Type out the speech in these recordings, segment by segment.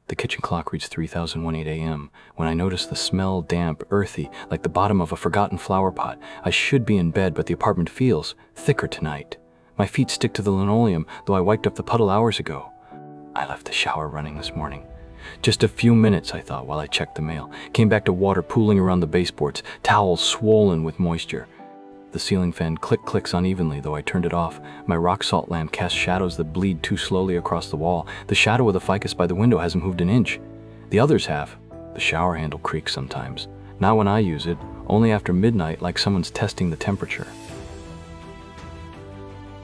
The kitchen clock reads 3018 a.m. when I notice the smell damp, earthy, like the bottom of a forgotten flower pot. I should be in bed, but the apartment feels thicker tonight. My feet stick to the linoleum, though I wiped up the puddle hours ago. I left the shower running this morning. Just a few minutes, I thought, while I checked the mail. Came back to water pooling around the baseboards, towels swollen with moisture. The ceiling fan clicks unevenly, though I turned it off. My rock salt lamp casts shadows that bleed too slowly across the wall. The shadow of the ficus by the window hasn't moved an inch. The others have. The shower handle creaks sometimes. Not when I use it, only after midnight, like someone's testing the temperature.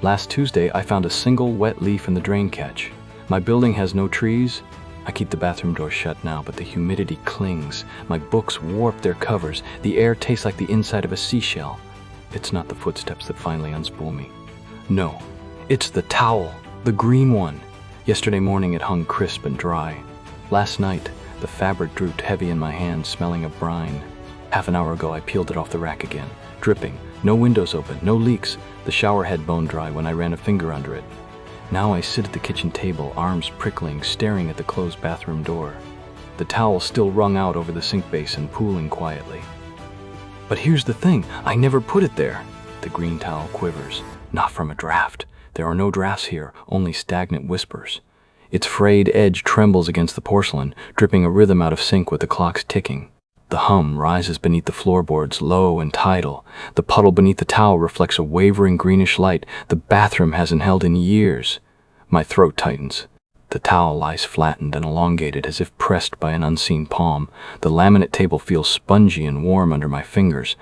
Last Tuesday, I found a single wet leaf in the drain catch. My building has no trees. I keep the bathroom door shut now, but the humidity clings. My books warp their covers. The air tastes like the inside of a seashell. It's not the footsteps that finally unspool me. No, it's the towel, the green one. Yesterday morning it hung crisp and dry. Last night, the fabric drooped heavy in my hand, smelling of brine. Half an hour ago I peeled it off the rack again, dripping. No windows open, no leaks. The shower head bone dry when I ran a finger under it. Now I sit at the kitchen table, arms prickling, staring at the closed bathroom door. The towel still wrung out over the sink basin, pooling quietly. But here's the thing, I never put it there. The green towel quivers, not from a draft. There are no drafts here, only stagnant whispers. Its frayed edge trembles against the porcelain, dripping a rhythm out of sync with the clock's ticking. The hum rises beneath the floorboards, low and tidal. The puddle beneath the towel reflects a wavering greenish light the bathroom hasn't held in years. My throat tightens. The towel lies flattened and elongated as if pressed by an unseen palm. The laminate table feels spongy and warm under my fingers.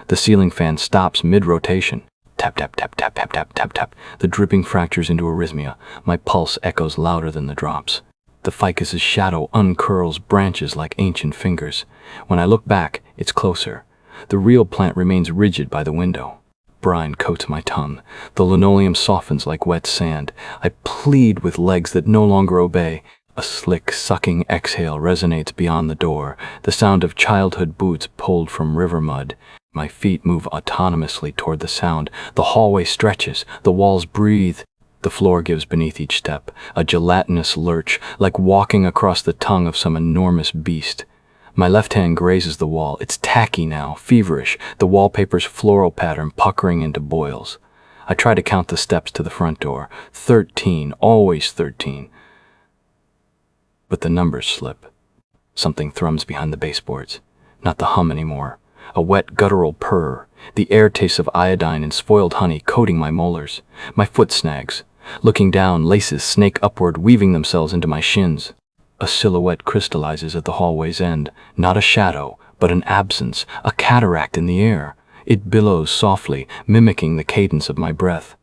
The ceiling fan stops mid-rotation. Tap, tap, tap, tap, tap, tap, tap, tap. The dripping fractures into arrhythmia. My pulse echoes louder than the drops. The ficus's shadow uncurls branches like ancient fingers. When I look back, it's closer. The real plant remains rigid by the window. Brine coats my tongue. The linoleum softens like wet sand. I plead with legs that no longer obey. A slick, sucking exhale resonates beyond the door, the sound of childhood boots pulled from river mud. My feet move autonomously toward the sound. The hallway stretches. The walls breathe. The floor gives beneath each step, a gelatinous lurch, like walking across the tongue of some enormous beast. My left hand grazes the wall. It's tacky now, feverish, the wallpaper's floral pattern puckering into boils. I try to count the steps to the front door. 13, always 13. But the numbers slip. Something thrums behind the baseboards. Not the hum anymore. A wet guttural purr. The air tastes of iodine and spoiled honey coating my molars. My foot snags. Looking down, laces snake upward, weaving themselves into my shins. A silhouette crystallizes at the hallway's end, not a shadow, but an absence, a cataract in the air. It billows softly, mimicking the cadence of my breath.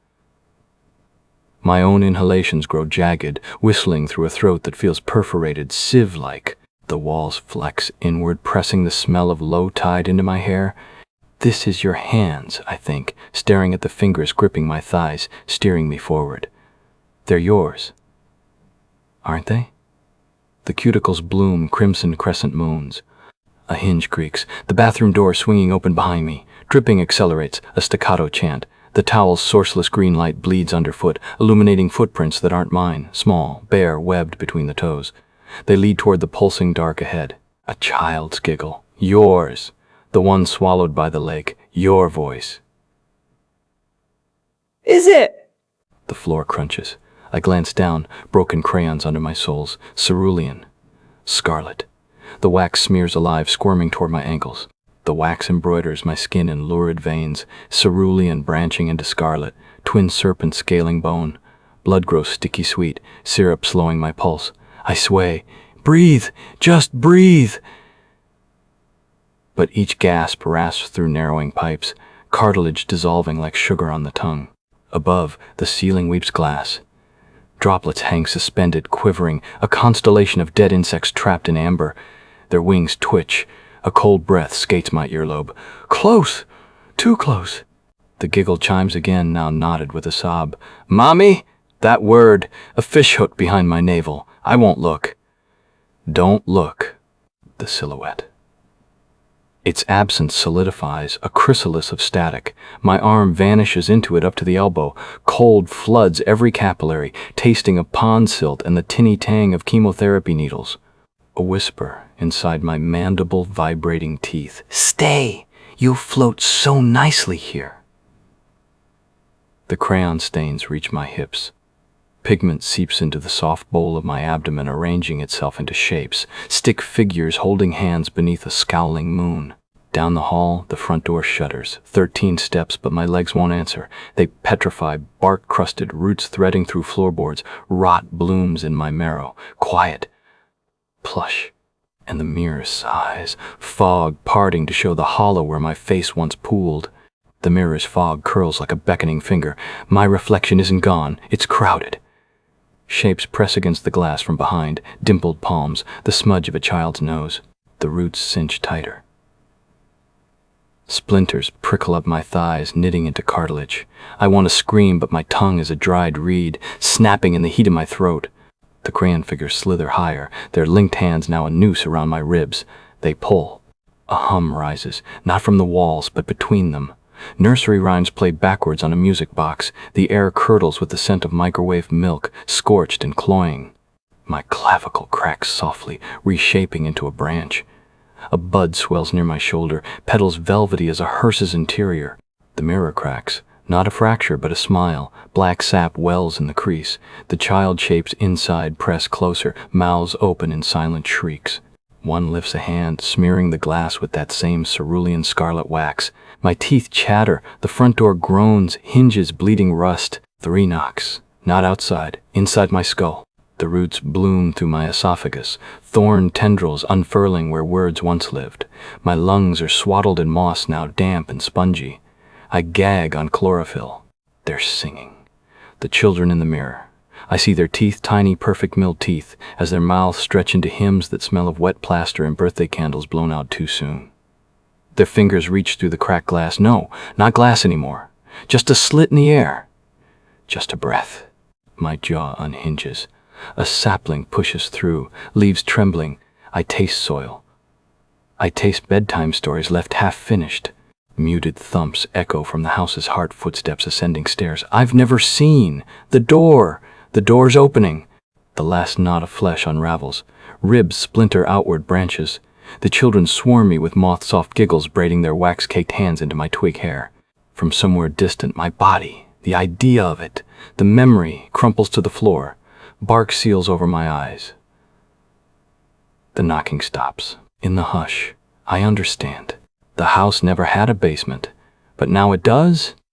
My own inhalations grow jagged, whistling through a throat that feels perforated, sieve-like. The walls flex inward, pressing the smell of low tide into my hair. This is your hands, I think, staring at the fingers gripping my thighs, steering me forward. They're yours, aren't they? The cuticles bloom crimson crescent moons. A hinge creaks, the bathroom door swinging open behind me. Dripping accelerates, a staccato chant. The towel's sourceless green light bleeds underfoot, illuminating footprints that aren't mine, small, bare, webbed between the toes. They lead toward the pulsing dark ahead. A child's giggle. Yours. The one swallowed by the lake. Your voice. Is it? The floor crunches. I glance down, broken crayons under my soles. Cerulean. Scarlet. The wax smears alive, squirming toward my ankles. The wax embroiders my skin in lurid veins, cerulean branching into scarlet, twin serpents scaling bone. Blood grows sticky sweet, syrup slowing my pulse. I sway. Breathe! Just breathe! But each gasp rasps through narrowing pipes, cartilage dissolving like sugar on the tongue. Above, the ceiling weeps glass. Droplets hang suspended, quivering, a constellation of dead insects trapped in amber. Their wings twitch. A cold breath skates my earlobe. Close! Too close! The giggle chimes again, now knotted with a sob. Mommy? That word, a fishhook behind my navel. I won't look. Don't look. The silhouette. Its absence solidifies, a chrysalis of static. My arm vanishes into it up to the elbow. Cold floods every capillary, tasting of pond silt and the tinny tang of chemotherapy needles. A whisper inside my mandible vibrating teeth. Stay! You'll float so nicely here. The crayon stains reach my hips. Pigment seeps into the soft bowl of my abdomen, arranging itself into shapes, stick figures holding hands beneath a scowling moon. Down the hall, the front door shudders. 13 steps, but my legs won't answer. They petrify, bark-crusted roots threading through floorboards. Rot blooms in my marrow. Quiet. Plush. And the mirror sighs, fog parting to show the hollow where my face once pooled. The mirror's fog curls like a beckoning finger. My reflection isn't gone, it's crowded. Shapes press against the glass from behind, dimpled palms, the smudge of a child's nose. The roots cinch tighter. Splinters prickle up my thighs, knitting into cartilage. I want to scream, but my tongue is a dried reed, snapping in the heat of my throat. The crayon figures slither higher, their linked hands now a noose around my ribs. They pull. A hum rises, not from the walls, but between them. Nursery rhymes play backwards on a music box. The air curdles with the scent of microwave milk, scorched and cloying. My clavicle cracks softly, reshaping into a branch. A bud swells near my shoulder, petals velvety as a hearse's interior. The mirror cracks. Not a fracture, but a smile. Black sap wells in the crease. The child shapes inside press closer, mouths open in silent shrieks. One lifts a hand, smearing the glass with that same cerulean scarlet wax. My teeth chatter. The front door groans, hinges bleeding rust. 3 knocks. Not outside, inside my skull. The roots bloom through my esophagus, thorn tendrils unfurling where words once lived. My lungs are swaddled in moss, now damp and spongy. I gag on chlorophyll. They're singing. The children in the mirror. I see their teeth, tiny, perfect milled teeth, as their mouths stretch into hymns that smell of wet plaster and birthday candles blown out too soon. Their fingers reach through the cracked glass. No, not glass anymore. Just a slit in the air. Just a breath. My jaw unhinges. A sapling pushes through, leaves trembling. I taste soil. I taste bedtime stories left half finished. Muted thumps echo from the house's heart, footsteps ascending stairs. I've never seen. The door. The door's opening. The last knot of flesh unravels. Ribs splinter outward branches. The children swarm me with moth-soft giggles, braiding their wax-caked hands into my twig hair. From somewhere distant, my body, the idea of it, the memory, crumples to the floor. Bark seals over my eyes. The knocking stops. In the hush, I understand. The house never had a basement, but now it does?